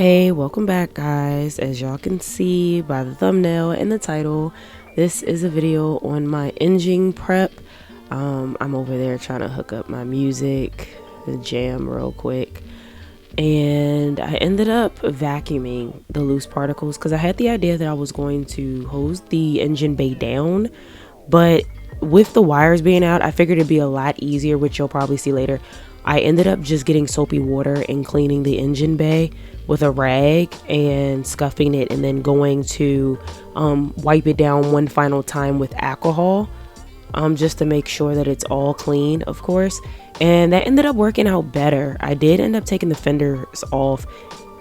Hey, welcome back guys. As y'all can see by the thumbnail and the title, this is a video on my engine prep. I'm over there trying to hook up my music, the jam real quick. And I ended up vacuuming the loose particles because I had the idea that I was going to hose the engine bay down, but with the wires being out, I figured it'd be a lot easier, which you'll probably see later. I ended up just getting soapy water and cleaning the engine bay with a rag and scuffing it, and then going to wipe it down one final time with alcohol, just to make sure that it's all clean, of course. And that ended up working out better. I did end up taking the fenders off,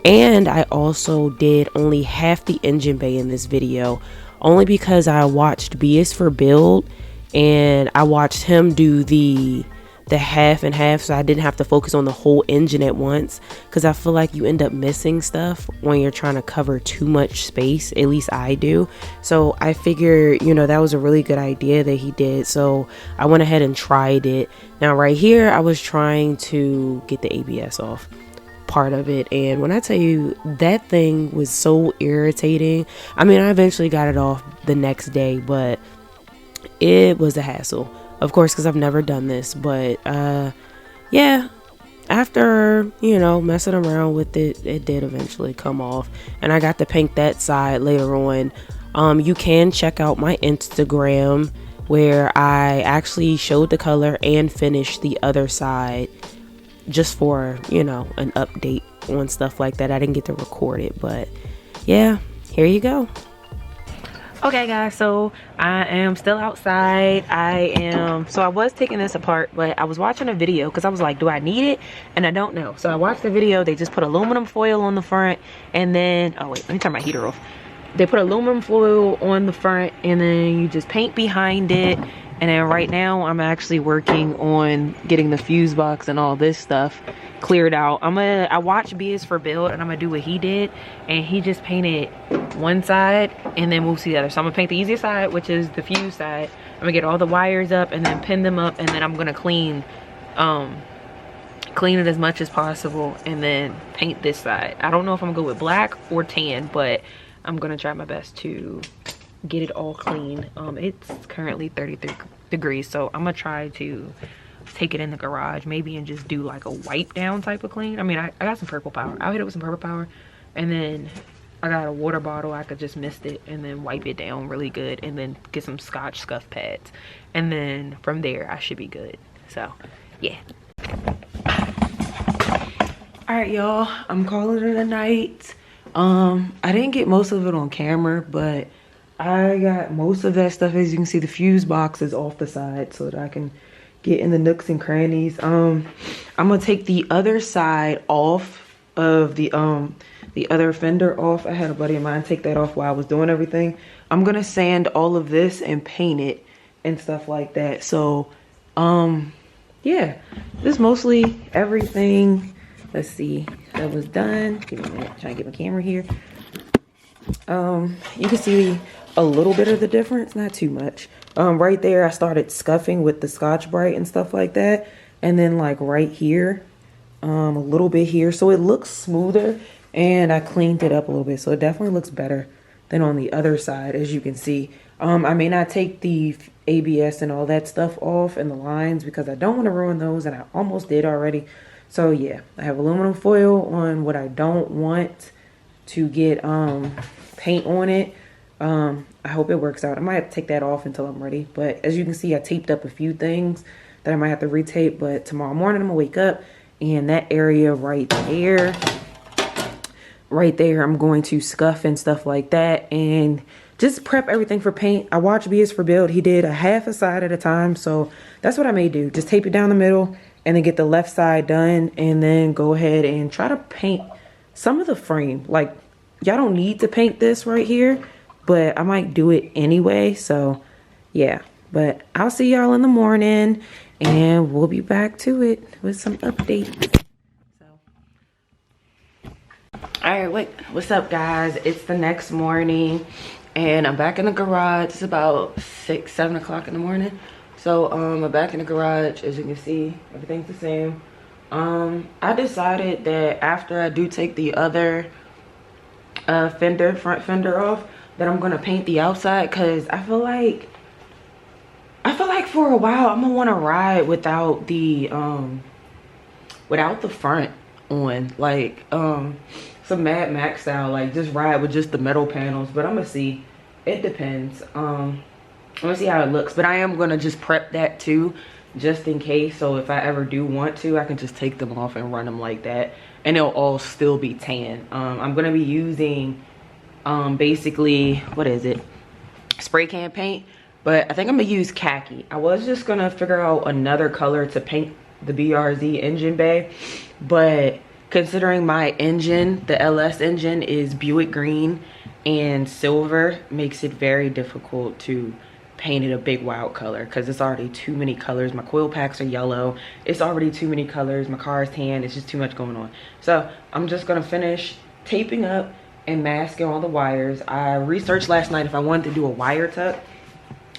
and I also did only half the engine bay in this video, only because I watched B is for Build and I watched him do the half and half, so I didn't have to focus on the whole engine at once, because I feel like you end up missing stuff when you're trying to cover too much space. At least I do. So I figured, that was a really good idea that he did, so I went ahead and tried it. Now right here I was trying to get the ABS off part of it, and when I tell you, that thing was so irritating. I mean, I eventually got it off the next day, but it was a hassle, of course, because I've never done this. But yeah, after messing around with it, it did eventually come off, and I got to paint that side later on. You can check out my Instagram where I actually showed the color and finished the other side, just for an update on stuff like that. I didn't get to record it, but yeah, here you go. Okay guys, so I am still outside. So I was taking this apart, but I was watching a video because I was like, do I need it? And I don't know. So I watched the video. They just put aluminum foil on the front, and then, oh wait, let me turn my heater off. They put aluminum foil on the front, and then you just paint behind it. And then right now I'm actually working on getting the fuse box and all this stuff cleared out. I watched B is for Build, and I'm gonna do what he did, and he just painted one side and then moves to the other. So I'm gonna paint the easier side, which is the fuse side. I'm gonna get all the wires up and then pin them up, and then I'm gonna clean it as much as possible, and then paint this side. I don't know if I'm gonna go with black or tan, but I'm gonna try my best to get it all clean. It's currently 33 degrees, so I'm gonna try to take it in the garage maybe and just do like a wipe down type of clean. I mean, I got some purple power. I'll hit it with some purple power, and then I got a water bottle. I could just mist it and then wipe it down really good, and then get some Scotch scuff pads, and then from there I should be good. So yeah. All right y'all, I'm calling it a night. I didn't get most of it on camera, but I got most of that stuff. As you can see, the fuse box is off the side so that I can get in the nooks and crannies. I'm gonna take the other side off of the other fender off. I had a buddy of mine take that off while I was doing everything. I'm gonna sand all of this and paint it and stuff like that. So yeah, this is mostly everything. Let's see, that was done. Give me a minute, trying to get my camera here. You can see a little bit of the difference, not too much. Right there I started scuffing with the Scotch-Brite and stuff like that, and then like right here, a little bit here, so it looks smoother, and I cleaned it up a little bit, so it definitely looks better than on the other side, as you can see. I may not take the ABS and all that stuff off and the lines, because I don't want to ruin those, and I almost did already. So yeah, I have aluminum foil on what I don't want to get paint on it. I hope it works out. I might have to take that off until I'm ready, but as you can see, I taped up a few things that I might have to retape. But tomorrow morning I'm gonna wake up, and that area right there I'm going to scuff and stuff like that, and just prep everything for paint. I watched B is for Build. He did a half a side at a time, so that's what I may do. Just tape it down the middle and then get the left side done, and then go ahead and try to paint some of the frame. Like, y'all don't need to paint this right here, but I might do it anyway. So yeah, but I'll see y'all in the morning, and we'll be back to it with some updates. All right, wait, what's up guys? It's the next morning, and I'm back in the garage. It's about 7 o'clock in the morning. So I'm back in the garage. As you can see, everything's the same. I decided that after I do take the other front fender off, that I'm gonna paint the outside, because I feel like for a while I'm gonna want to ride without the front on, like some Mad Max style, like just ride with just the metal panels. But I'm gonna see, it depends. I'm gonna see how it looks, but I am gonna just prep that too, just in case. So if I ever do want to, I can just take them off and run them like that, and they'll all still be tan. I'm gonna be using basically, what is it, spray can paint, but I think I'm gonna use khaki. I was just gonna figure out another color to paint the BRZ engine bay, but considering my engine, the LS engine, is Buick green and silver, makes it very difficult to paint it a big wild color, because it's already too many colors. My coil packs are yellow, it's already too many colors. My car is tan, it's just too much going on. So I'm just gonna finish taping up and masking all the wires. I researched last night if I wanted to do a wire tuck,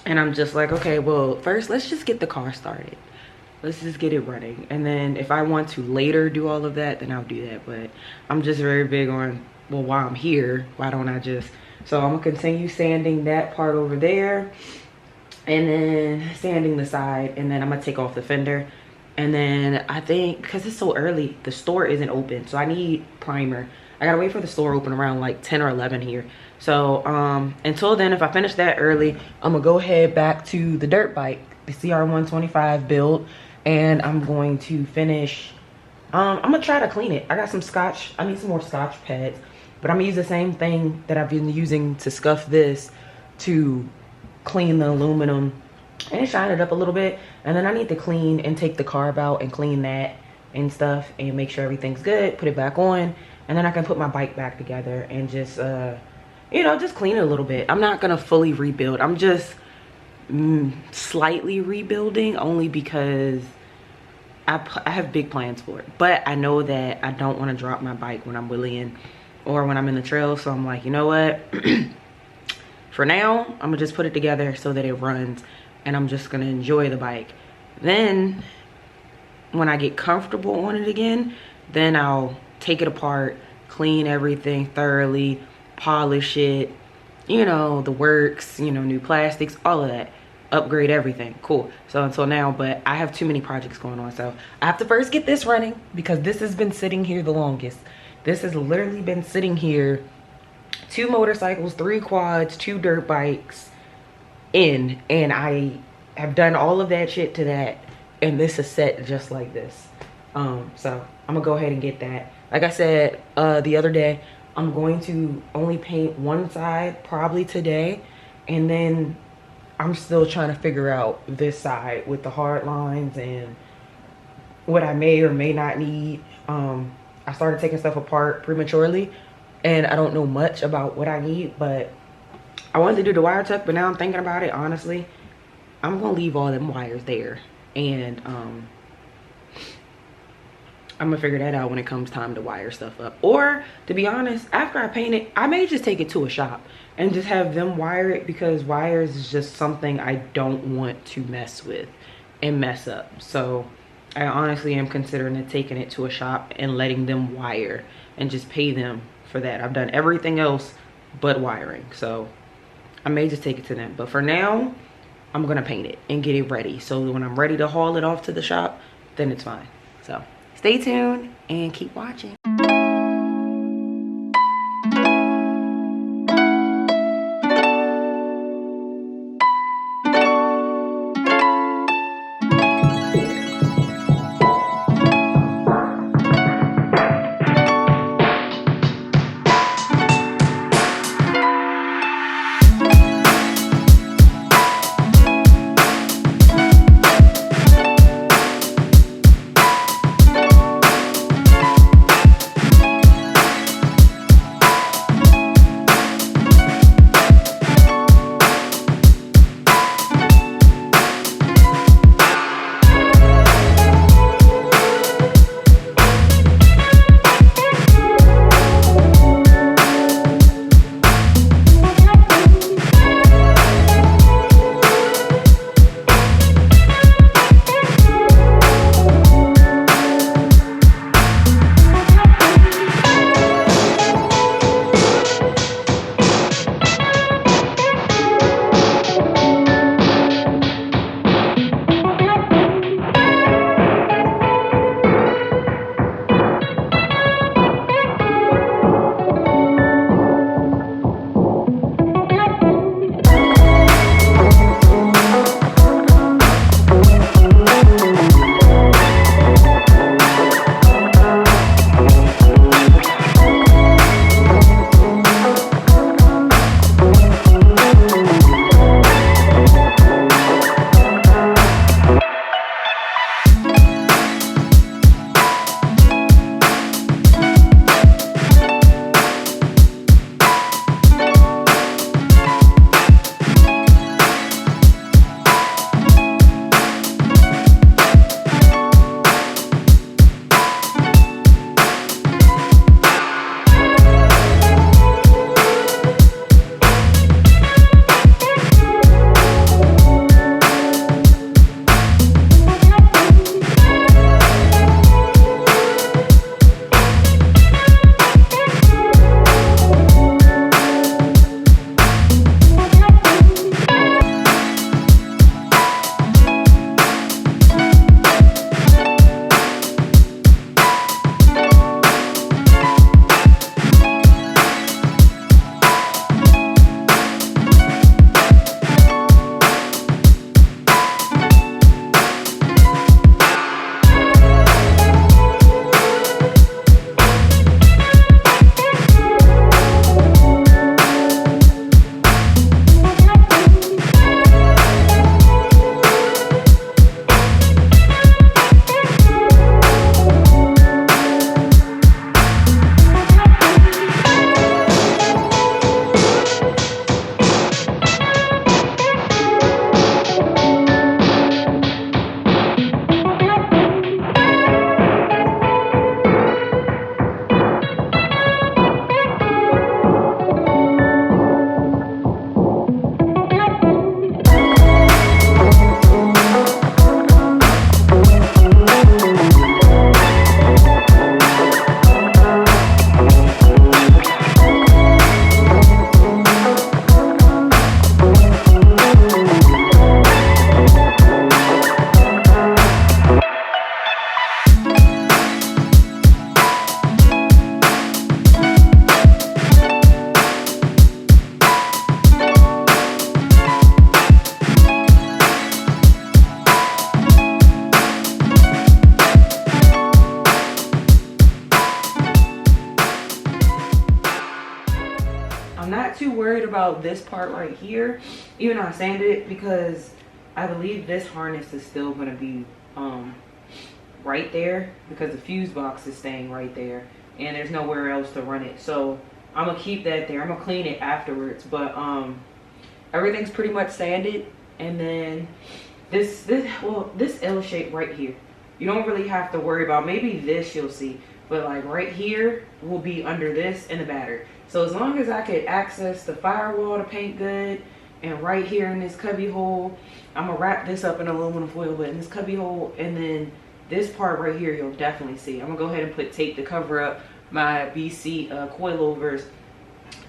and I'm just like, okay, well, first let's just get the car started, let's just get it running, and then if I want to later do all of that, then I'll do that. But I'm just very big on, well, while I'm here, why don't I just, so I'm gonna continue sanding that part over there, and then sanding the side, and then I'm gonna take off the fender. And then I think, because it's so early, the store isn't open, so I need primer. I gotta wait for the store open around like 10 or 11 here. So until then, if I finish that early, I'm gonna go head back to the dirt bike, the CR125 build, and I'm going to finish. I'm gonna try to clean it. I got some scotch, I need some more scotch pads, but I'm gonna use the same thing that I've been using to scuff this to clean the aluminum and shine it up a little bit. And then I need to clean and take the carb out and clean that and stuff and make sure everything's good, put it back on, and then I can put my bike back together and just you know, just clean it a little bit. I'm not gonna fully rebuild, I'm just slightly rebuilding, only because I have big plans for it. But I know that I don't want to drop my bike when I'm wheeling or when I'm in the trail, so I'm like, you know what, for now I'm gonna just put it together so that it runs, and I'm just gonna enjoy the bike. Then when I get comfortable on it again, then I'll take it apart, clean everything thoroughly, polish it, you know, the works, you know, new plastics, all of that, upgrade everything. Cool. So until now, but I have too many projects going on, so I have to first get this running, because this has been sitting here the longest. This has literally been sitting here, 2 motorcycles, 3 quads, 2 dirt bikes in, and I have done all of that shit to that, and this is set just like this. So I'm gonna go ahead and get that. Like I said the other day, I'm going to only paint one side probably today, and then I'm still trying to figure out this side with the hard lines and what I may or may not need. I started taking stuff apart prematurely, and I don't know much about what I need, but I wanted to do the wire tuck, but now I'm thinking about it, honestly, I'm gonna leave all them wires there, and I'm gonna figure that out when it comes time to wire stuff up. Or to be honest, after I paint it, I may just take it to a shop and just have them wire it, because wires is just something I don't want to mess with and mess up. So I honestly am considering taking it to a shop and letting them wire and just pay them for that. I've done everything else but wiring, so I may just take it to them. But for now, I'm gonna paint it and get it ready, so when I'm ready to haul it off to the shop, then it's fine. So stay tuned and keep watching. about this part right here, even though I sanded it, because I believe this harness is still going to be right there, because the fuse box is staying right there and there's nowhere else to run it. So I'm gonna keep that there. I'm gonna clean it afterwards, but everything's pretty much sanded. And then this L shape right here, you don't really have to worry about. Maybe this you'll see, but like right here will be under this and the battery. So as long as I could access the firewall to paint good, and right here in this cubby hole, I'm gonna wrap this up in aluminum foil, but in this cubby hole, and then this part right here you'll definitely see. I'm gonna go ahead and put tape to cover up my BC coilovers,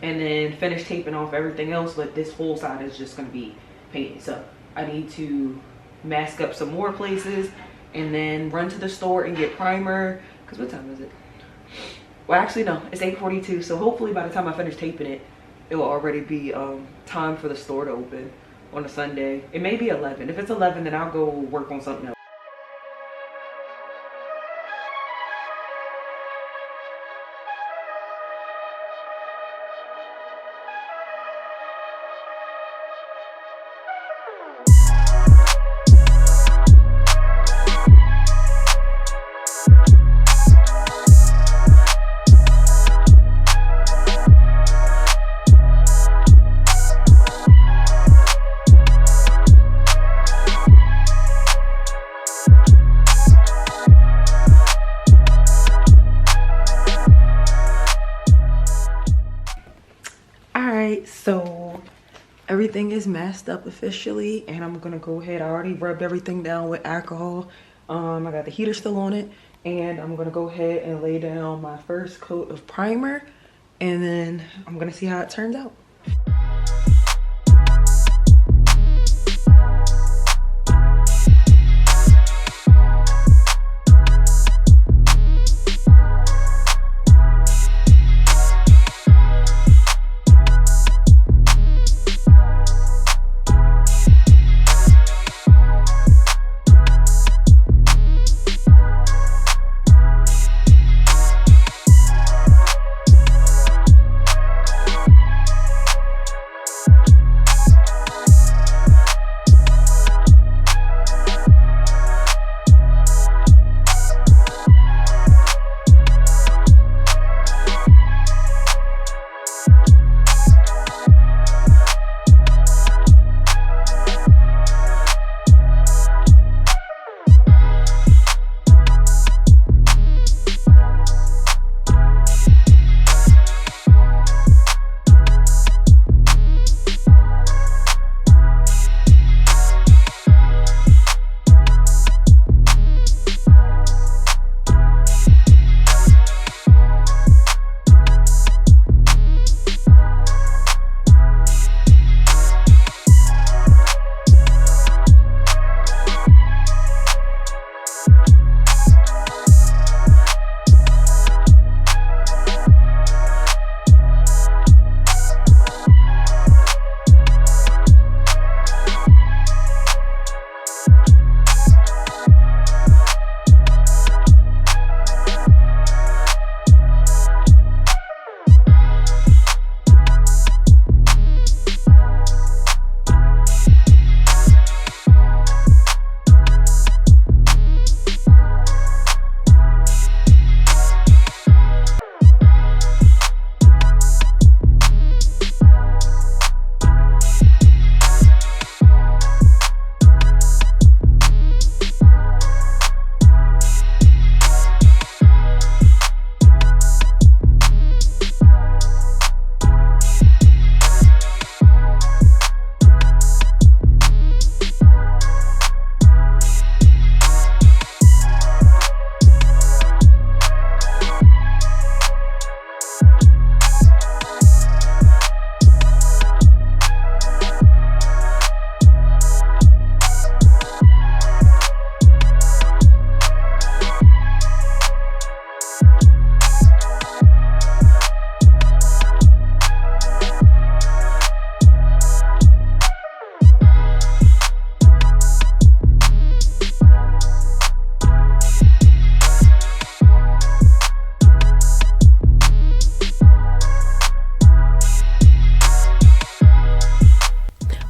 and then finish taping off everything else, but this whole side is just gonna be painted. So I need to mask up some more places and then run to the store and get primer, because what time is it? Well, actually no, it's 8:42, so hopefully by the time I finish taping it, it will already be time for the store to open on a Sunday. It may be 11. If it's 11, then I'll go work on something else. So everything is masked up officially, and I'm gonna go ahead. I already rubbed everything down with alcohol. I got the heater still on it, and I'm gonna go ahead and lay down my first coat of primer, and then I'm gonna see how it turns out.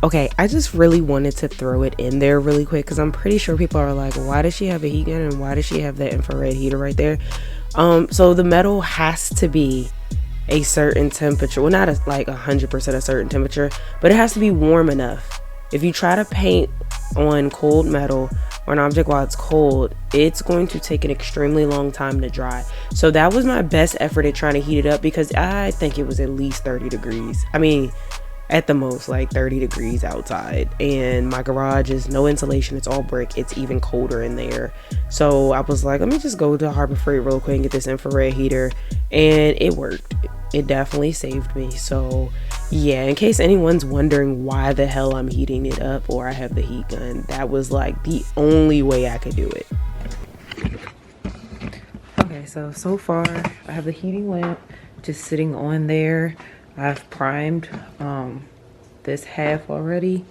Okay, I just really wanted to throw it in there really quick because I'm pretty sure people are like, why does she have a heat gun and why does she have that infrared heater right there? So the metal has to be a certain temperature. Well, not like 100% a certain temperature, but it has to be warm enough. If you try to paint on cold metal or an object while it's cold, it's going to take an extremely long time to dry. So that was my best effort at trying to heat it up, because I think it was at least 30 degrees. I mean, at the most like 30 degrees outside, and my garage is no insulation, it's all brick, it's even colder in there. So I was like, let me just go to Harbor Freight real quick and get this infrared heater, and it worked. It definitely saved me. So yeah, in case anyone's wondering why the hell I'm heating it up or I have the heat gun, that was like the only way I could do it. Okay, so far I have the heating lamp just sitting on there. I've primed this half already,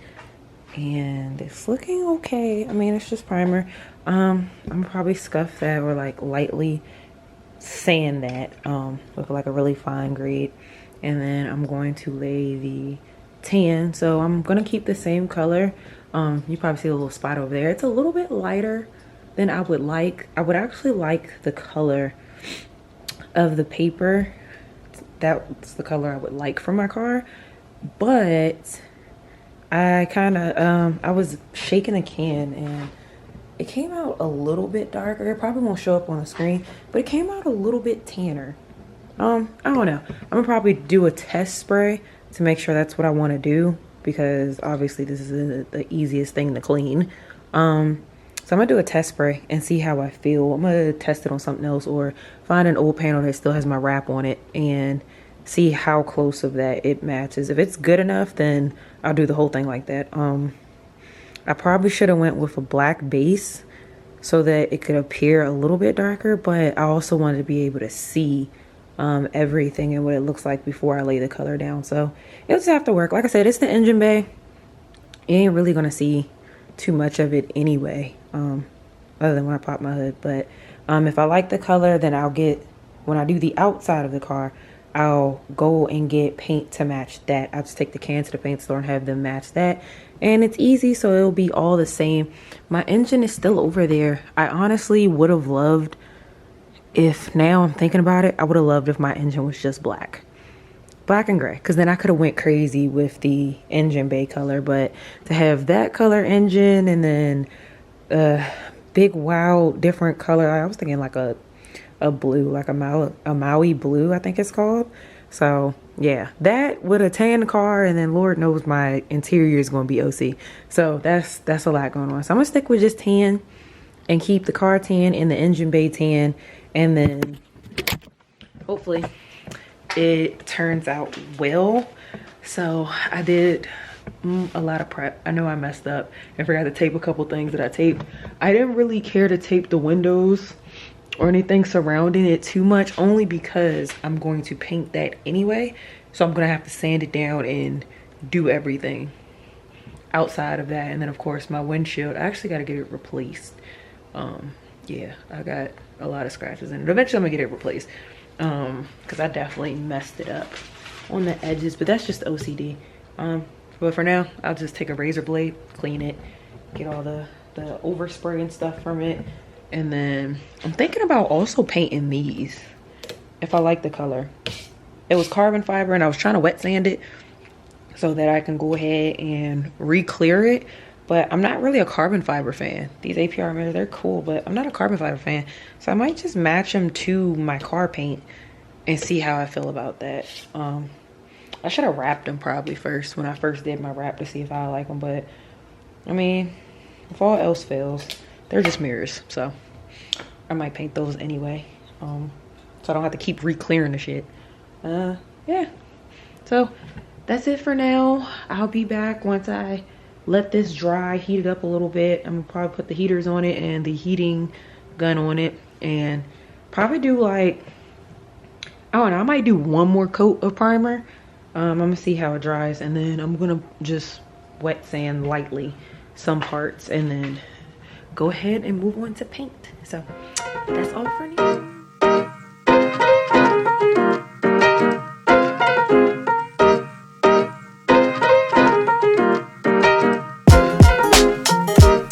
and it's looking okay. I mean, it's just primer. I'm probably scuff that or like lightly sand that with like a really fine grade, and then I'm going to lay the tan. So I'm gonna keep the same color. You probably see a little spot over there. It's a little bit lighter than I would like. I would actually like the color of the paper. That's the color I would like for my car, but I kind of I was shaking a can and it came out a little bit darker. It probably won't show up on the screen, but it came out a little bit tanner. I don't know. I'm gonna probably do a test spray to make sure that's what I want to do, because obviously this is the easiest thing to clean. So I'm gonna do a test spray and see how I feel. I'm gonna test it on something else or find an old panel that still has my wrap on it and see how close of that it matches. If it's good enough, then I'll do the whole thing like that. I probably should have went with a black base so that it could appear a little bit darker, but I also wanted to be able to see everything and what it looks like before I lay the color down. So it'll just have to work. Like I said, it's the engine bay. You ain't really gonna see too much of it anyway, other than when I pop my hood. But if I like the color, then I'll get, when I do the outside of the car, I'll go and get paint to match that. I'll just take the can to the paint store and have them match that, and it's easy, so it'll be all the same. My engine is still over there. I honestly would have loved, if now I'm thinking about it, I would have loved if my engine was just black and gray, because then I could have went crazy with the engine bay color. But to have that color engine and then big wow different color, I was thinking like a blue, like a Maui blue, I think it's called. So yeah, that with a tan car, and then Lord knows my interior is going to be OC. So that's a lot going on. So I'm gonna stick with just tan and keep the car tan and the engine bay tan, and then hopefully it turns out well. So I did a lot of prep. I know I messed up and forgot to tape a couple things that I taped. I didn't really care to tape the windows or anything surrounding it too much, only because I'm going to paint that anyway. So I'm gonna have to sand it down and do everything outside of that. And then of course my windshield, I actually got to get it replaced. Yeah, I got a lot of scratches in it. Eventually I'm gonna get it replaced, because I definitely messed it up on the edges, but that's just OCD. But for now, I'll just take a razor blade, clean it, get all the overspray and stuff from it. And then I'm thinking about also painting these if I like the color. It was carbon fiber, and I was trying to wet sand it so that I can go ahead and re-clear it. But I'm not really a carbon fiber fan. These APR mirrors, they're cool, but I'm not a carbon fiber fan. So I might just match them to my car paint and see how I feel about that. I should have wrapped them probably first when I first did my wrap to see if I like them. But I mean, if all else fails, they're just mirrors. So I might paint those anyway. So I don't have to keep re-clearing the shit. Yeah. So that's it for now. I'll be back once I let this dry, heat it up a little bit. I'm gonna probably put the heaters on it and the heating gun on it, and probably do like, I don't know, I might do one more coat of primer. I'm gonna see how it dries, and then I'm gonna just wet sand lightly some parts and then go ahead and move on to paint. So that's all for now.